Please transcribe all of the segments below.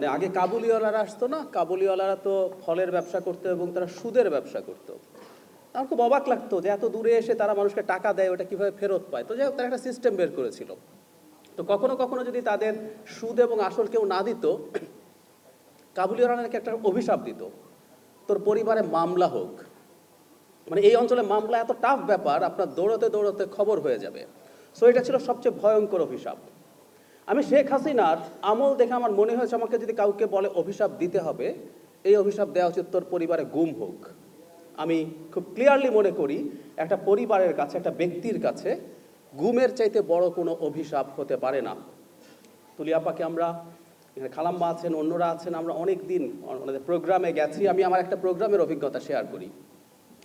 মানে আগে কাবুলিওয়ালারা আসতো না, কাবুলিওয়ালারা তো ফলের ব্যবসা করতো এবং তারা সুদের ব্যবসা করতো। আমার খুব অবাক লাগতো যে এত দূরে এসে তারা মানুষকে টাকা দেয়, ওটা কীভাবে ফেরত পায়। তো যাই হোক, তারা একটা সিস্টেম বের করেছিল। তো কখনো কখনো যদি তাদের সুদ এবং আসল কেউ না দিত, কাবুলিওয়ালা নাকি একটা অভিশাপ দিত, তোর পরিবারে মামলা হোক। মানে এই অঞ্চলে মামলা এত টাফ ব্যাপার, আপনার দৌড়তে দৌড়তে খবর হয়ে যাবে। সো এটা ছিল সবচেয়ে ভয়ঙ্কর অভিশাপ। আমি শেখ হাসিনার আমল দেখে আমার মনে হয়েছে, আমাকে যদি কাউকে বলে অভিশাপ দিতে হবে, এই অভিশাপ দেওয়া উচিত তোর পরিবারে গুম হোক। আমি খুব ক্লিয়ারলি মনে করি একটা পরিবারের কাছে, একটা ব্যক্তির কাছে গুমের চাইতে বড় কোনো অভিশাপ হতে পারে না। তুলিয়াপাকে আমরা, এখানে খালাম্মা আছেন, অন্যরা আছেন, আমরা অনেক দিন আমাদের প্রোগ্রামে গেছি। আমি আমার একটা প্রোগ্রামের অভিজ্ঞতা শেয়ার করি।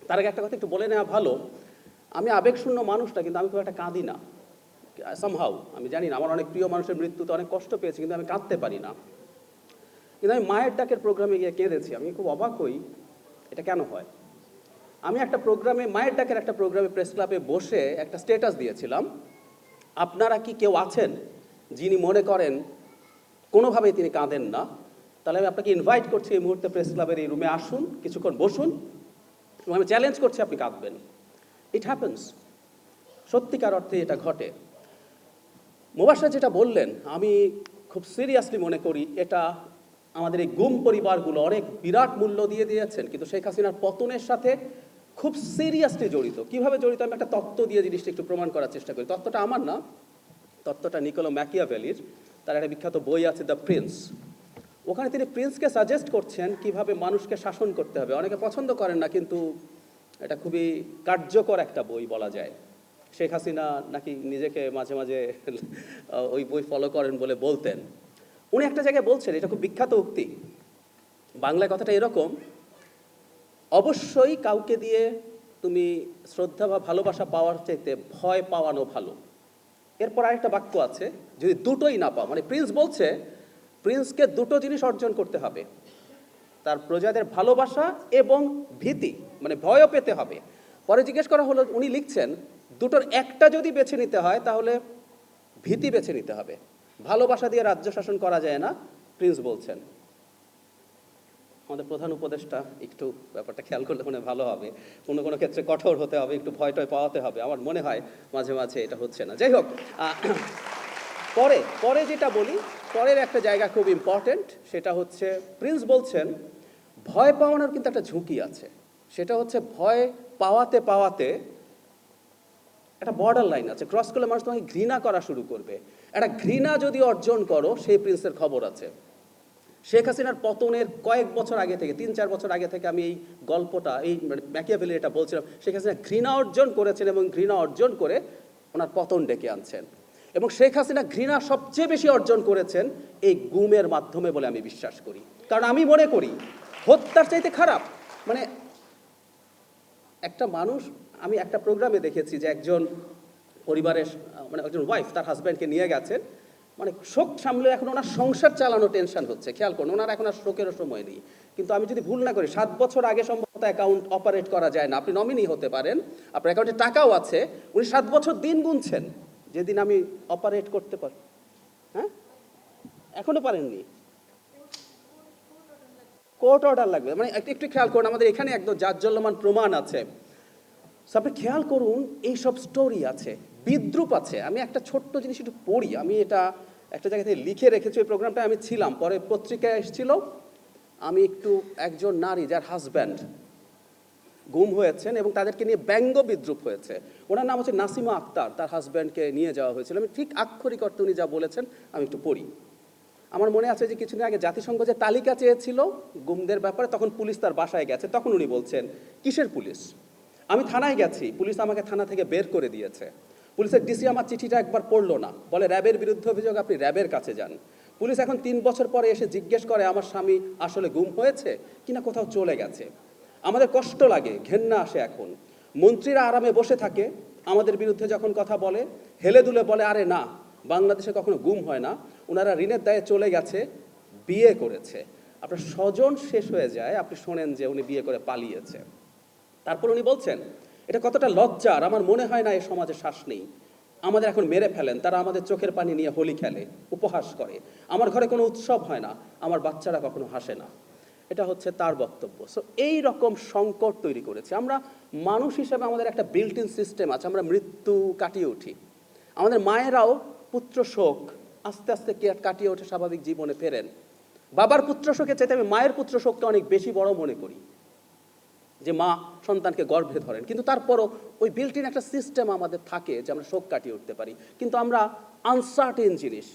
তার আগে একটা কথা একটু বলে নেওয়া ভালো, আমি আবেগশূন্য মানুষটা, কিন্তু আমি খুব একটা কাঁদি না সামহাউ। আমি জানি না, আমার অনেক প্রিয় মানুষের মৃত্যুতে অনেক কষ্ট পেয়েছি, কিন্তু আমি কাঁদতে পারি না। কিন্তু আমি মায়ের ডাকের প্রোগ্রামে গিয়ে কেঁদেছি। আমি খুব অবাক হই, এটা কেন হয়। আমি একটা প্রোগ্রামে, মায়ের ডাকের একটা প্রোগ্রামে প্রেস ক্লাবে বসে একটা স্ট্যাটাস দিয়েছিলাম, আপনারা কি কেউ আছেন যিনি মনে করেন কোনোভাবেই তিনি কাঁদেন না? তাহলে আমি আপনাকে ইনভাইট করছি এই মুহূর্তে প্রেস ক্লাবের এই রুমে আসুন, কিছুক্ষণ বসুন, এবং আমি চ্যালেঞ্জ করছি আপনি কাঁদবেন। ইট হ্যাপেন্স, সত্যিকার অর্থে এটা ঘটে। মুবাশশির যেটা বললেন, আমি খুব সিরিয়াসলি মনে করি এটা আমাদের এই গুম পরিবারগুলো অনেক বিরাট মূল্য দিয়ে দিয়েছেন, কিন্তু শেখ হাসিনার পতনের সাথে খুব সিরিয়াসলি জড়িত। কিভাবে জড়িত আমি একটা তত্ত্ব দিয়ে জিনিসটা একটু প্রমাণ করার চেষ্টা করি। তত্ত্বটা আমার না, তত্ত্বটা নিকোলো ম্যাকিয়াভেলির। তার একটা বিখ্যাত বই আছে দ্য প্রিন্স। ওখানে তিনি প্রিন্সকে সাজেস্ট করছেন কিভাবে মানুষকে শাসন করতে হবে। অনেকে পছন্দ করেন না, কিন্তু এটা খুবই কার্যকর একটা বই বলা যায়। শেখ হাসিনা নাকি নিজেকে মাঝে মাঝে ওই বই ফলো করেন বলে বলতেন। উনি একটা জায়গায় বলছেন, এটা খুব বিখ্যাত উক্তি, বাংলায় কথাটা এরকম, অবশ্যই কাউকে দিয়ে তুমি শ্রদ্ধা বা ভালোবাসা পাওয়ার চাইতে ভয় পাওয়ানো ভালো। এরপর আরেকটা বাক্য আছে, যদি দুটোই না পাও, মানে প্রিন্স বলছে প্রিন্সকে দুটো জিনিস অর্জন করতে হবে, তার প্রজাদের ভালোবাসা এবং ভীতি, মানে ভয়ও পেতে হবে। পরে জিজ্ঞেস করা হলো, উনি লিখছেন দুটোর একটা যদি বেছে নিতে হয় তাহলে ভীতি বেছে নিতে হবে, ভালোবাসা দিয়ে রাজ্য শাসন করা যায় না, প্রিন্স বলছেন। আমাদের প্রধান উপদেষ্টা একটু ব্যাপারটা খেয়াল করলে মনে ভালো হবে, কোনো কোনো ক্ষেত্রে কঠোর হতে হবে, একটু ভয় টয় পাওয়াতে হবে। আমার মনে হয় মাঝে মাঝে এটা হচ্ছে না। যাই হোক, পরে যেটা বলি, পরের একটা জায়গা খুব ইম্পর্টেন্ট, সেটা হচ্ছে প্রিন্স বলছেন ভয় পাওয়ানোর কিন্তু একটা ঝুঁকি আছে। সেটা হচ্ছে ভয় পাওয়াতে পাওয়াতে একটা বর্ডার লাইন আছে, ক্রস করলে মানুষ তোমাকে ঘৃণা করা শুরু করবে। একটা ঘৃণা যদি অর্জন করো, সেই প্রিন্সের খবর আছে। শেখ হাসিনার পতনের কয়েক বছর আগে থেকে, 3-4 বছর আগে থেকে আমি এই গল্পটা, এই ম্যাকিয়াভেলি এটা বলছিলাম। শেখ হাসিনা ঘৃণা অর্জন করেছেন এবং ঘৃণা অর্জন করে ওনার পতন ডেকে আনছেন। এবং শেখ হাসিনা ঘৃণা সবচেয়ে বেশি অর্জন করেছেন এই গুমের মাধ্যমে বলে আমি বিশ্বাস করি। কারণ আমি মনে করি হত্যার চাইতে খারাপ, মানে একটা মানুষ, আমি একটা প্রোগ্রামে দেখেছি যে একজন পরিবারের, মানে একজন ওয়াইফ তার হাজব্যান্ডকে নিয়ে গেছেন, মানে শোক সামলে এখন ওনার সংসার চালানো টেনশন হচ্ছে। খেয়াল করুন, ওনার এখন আর শোকেরও সময় নেই। কিন্তু আমি যদি ভুল না করি 7 বছর আগে সম্ভবত অ্যাকাউন্ট অপারেট করা যায় না, আপনি নমিনি হতে পারেন, আপনার অ্যাকাউন্টে টাকাও আছে, উনি 7 বছর দিন গুনছেন যেদিন আমি অপারেট করতে পারি। হ্যাঁ, এখনো পারেননি, কোর্ট অর্ডার লাগবে। মানে একটু খেয়াল করুন, আমাদের এখানে একদম জাজ্জল্যমান প্রমাণ আছে। আপনি খেয়াল করুন, এইসব স্টোরি আছে, বিদ্রুপ আছে। আমি একটা ছোট্ট জিনিস একটু পড়ি, আমি এটা একটা জায়গা থেকে লিখে রেখেছি, ওই প্রোগ্রামটা আমি ছিলাম, পরে পত্রিকায় এসেছিল। আমি একটু, একজন নারী যার হাজব্যান্ড গুম হয়েছেন এবং তাদেরকে নিয়ে ব্যঙ্গ বিদ্রুপ হয়েছে, ওনার নাম হচ্ছে নাসিমা আক্তার, তার হাজব্যান্ডকে নিয়ে যাওয়া হয়েছিল। আমি ঠিক আক্ষরিক অর্থে উনি যা বলেছেন আমি একটু পড়ি। আমার মনে আছে যে কিছুদিন আগে জাতিসংঘ যে তালিকা চেয়েছিল গুমদের ব্যাপারে, তখন পুলিশ তার বাসায় গেছে, তখন উনি বলছেন কিসের পুলিশ, আমি থানায় গেছি, পুলিশ আমাকে থানা থেকে বের করে দিয়েছে। পুলিশের ডিসি আমার চিঠিটা একবার পড়লো না, বলে র্যাবের বিরুদ্ধে অভিযোগ, আপনি র্যাবের কাছে যান। পুলিশ এখন 3 বছর পরে এসে জিজ্ঞেস করে আমার স্বামী আসলে গুম হয়েছে কিনা কোথাও চলে গেছে। আমাদের কষ্ট লাগে, ঘেন্না আসে। এখন মন্ত্রীরা আরামে বসে থাকে, আমাদের বিরুদ্ধে যখন কথা বলে হেলে দুলে বলে আরে না, বাংলাদেশে কখনো গুম হয় না, ওনারা ঋণের দায়ে চলে গেছে, বিয়ে করেছে। আপনার স্বজন শেষ হয়ে যায়, আপনি শোনেন যে উনি বিয়ে করে পালিয়েছে। তারপর উনি বলছেন এটা কতটা লজ্জার, আমার মনে হয় না এই সমাজে শ্বাস নেই। আমাদের এখন মেরে ফেলেন, তারা আমাদের চোখের পানি নিয়ে হোলি খেলে, উপহাস করে। আমার ঘরে কোনো উৎসব হয় না, আমার বাচ্চারা কখনো হাসে না। এটা হচ্ছে তার বক্তব্য। সো এই রকম সংকট তৈরি করেছে। আমরা মানুষ হিসেবে আমাদের একটা বিল্ট ইন সিস্টেম আছে, আমরা মৃত্যু কাটিয়ে উঠি। আমাদের মায়েরাও পুত্র শোক আস্তে আস্তে কাটিয়ে ওঠে, স্বাভাবিক জীবনে ফেরেন। বাবার পুত্র শোকের চাইতে আমি মায়ের পুত্র শোককে অনেক বেশি বড় মনে করি, যে মা সন্তানকে গর্ভে ধরেন। কিন্তু তারপরও ওই বিল্ট ইন একটা সিস্টেম আমাদের থাকে যে আমরা শোক কাটিয়ে উঠতে পারি। কিন্তু আমরা আনসার্টেন জিনিস,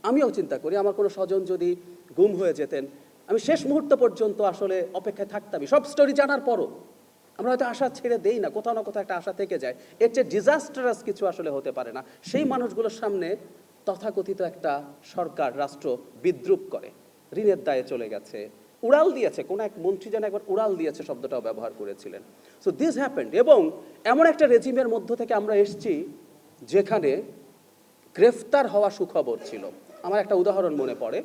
আমিও চিন্তা করি আমার কোনো স্বজন যদি গুম হয়ে যেতেন, আমি শেষ মুহূর্ত পর্যন্ত আসলে অপেক্ষায় থাকতামই। সব স্টোরি জানার পরও আমরা হয়তো আশা ছেড়ে দেই না, কোথাও না কোথাও একটা আশা থেকে যায়। এর চেয়ে ডিজাস্টারাস কিছু আসলে হতে পারে না। সেই মানুষগুলোর সামনে তথাকথিত একটা সরকার, রাষ্ট্র বিদ্রুপ করে, ঋণের দায়ে চলে গেছে, উড়াল দিয়েছে। কোন এক মন্ত্রী যেন একবার উড়াল দিয়েছে শব্দটাও ব্যবহার করেছিলেন। So this happened. এবং এমন একটা রেজিমের মধ্য থেকে আমরা এসেছি যেখানে গ্রেফতার হওয়া সুখবর ছিল। আমার একটা উদাহরণ মনে পড়ে,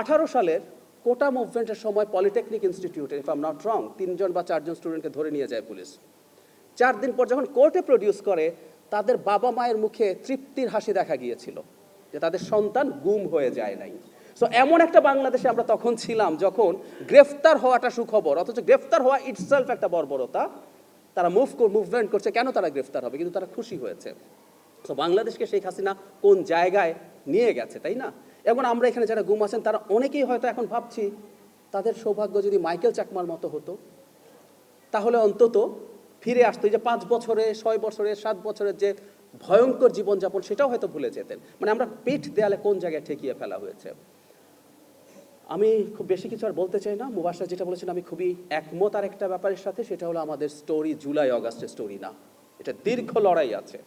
18 সালের কোটা মুভমেন্টের সময় পলিটেকনিক ইনস্টিটিউটে, if I am not wrong, 3জন বা 4জন স্টুডেন্টকে ধরে নিয়ে যায় পুলিশ। 4 দিন পর যখন কোর্টে প্রডিউস করে, তাদের বাবা মায়ের মুখে তৃপ্তির হাসি দেখা গিয়েছিল যে তাদের সন্তান গুম হয়ে যায় নাই। সো এমন একটা বাংলাদেশে আমরা তখন ছিলাম যখন গ্রেফতার হওয়াটা সুখবর, অথচ গ্রেফতার হওয়া ইটসেলফ একটা বর্বরতা। তারা মুভমেন্ট করছে, কেন তারা গ্রেফতার হবে, কিন্তু তারা খুশি হয়েছে। তো বাংলাদেশকে শেখ হাসিনা কোন জায়গায় নিয়ে গেছে, তাই না? এবং আমরা এখানে যারা গুম আছেন তারা অনেকেই হয়তো এখন ভাবছি তাদের সৌভাগ্য যদি মাইকেল চাকমার মতো হতো, তাহলে অন্তত ফিরে আসতো। যে 5 বছরে, 6 বছরে, 7 বছরের যে ভয়ঙ্কর জীবনযাপন, সেটাও হয়তো ভুলে যেতেন। মানে আমরা পিঠ দেয়ালে কোন জায়গায় ঠেকিয়ে ফেলা হয়েছে। আমি খুব বেশি কিছু আর বলতে চাই না। মুবাশশার যেটা বলেছেন আমি খুবই একমত আর একটা ব্যাপারের সাথে, সেটা হলো আমাদের স্টোরি জুলাই অগাস্টের স্টোরি না, এটা দীর্ঘ লড়াই আছে।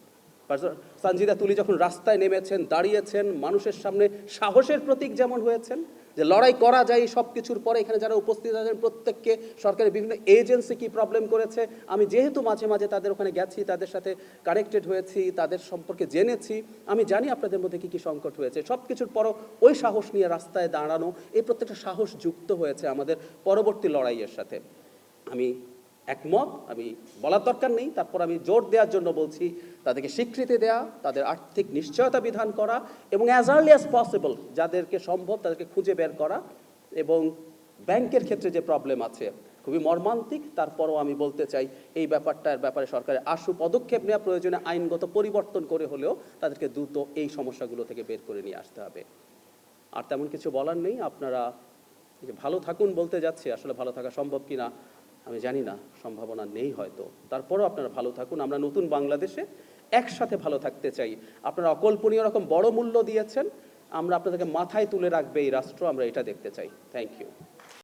সানজিদা তুলি যখন রাস্তায় নেমেছেন, দাঁড়িয়েছেন, মানুষের সামনে সাহসের প্রতীক যেমন হয়েছেন, যে লড়াই করা যায় সব কিছুর পরে। এখানে যারা উপস্থিত আছেন প্রত্যেককে সরকারের বিভিন্ন এজেন্সি কি প্রবলেম করেছে, আমি যেহেতু মাঝে মাঝে তাদের ওখানে গেছি, তাদের সাথে কানেক্টেড হয়েছি, তাদের সম্পর্কে জেনেছি, আমি জানি আপনাদের মধ্যে কি কি সংকট হয়েছে। সব কিছুর পরও ওই সাহস নিয়ে রাস্তায় দাঁড়ানো, এই প্রত্যেকটা সাহস যুক্ত হয়েছে আমাদের পরবর্তী লড়াইয়ের সাথে। আমি একমত, আমি বলার দরকার নেই, তারপর আমি জোর দেওয়ার জন্য বলছি তাদেরকে স্বীকৃতি দেওয়া, তাদের আর্থিক নিশ্চয়তা বিধান করা, এবং অ্যাজ আর্লি অ্যাজ পসিবল যাদেরকে সম্ভব তাদেরকে খুঁজে বের করা। এবং ব্যাংকের ক্ষেত্রে যে প্রবলেম আছে খুবই মর্মান্তিক, তারপরও আমি বলতে চাই এই ব্যাপারটার ব্যাপারে সরকারের আশু পদক্ষেপ নেওয়া প্রয়োজনে, আইনগত পরিবর্তন করে হলেও তাদেরকে দ্রুত এই সমস্যাগুলো থেকে বের করে নিয়ে আসতে হবে। আর তেমন কিছু বলার নেই। আপনারা ভালো থাকুন বলতে যাচ্ছি, আসলে ভালো থাকা সম্ভব কিনা আমি জানি না, সম্ভাবনা নেই হয়তো। তারপরও আপনারা ভালো থাকুন। আমরা নতুন বাংলাদেশে একসাথে ভালো থাকতে চাই। আপনারা অকল্পনীয় রকম বড় মূল্য দিয়েছেন, আমরা আপনাদেরকে মাথায় তুলে রাখবে এই রাষ্ট্র, আমরা এটা দেখতে চাই। Thank you.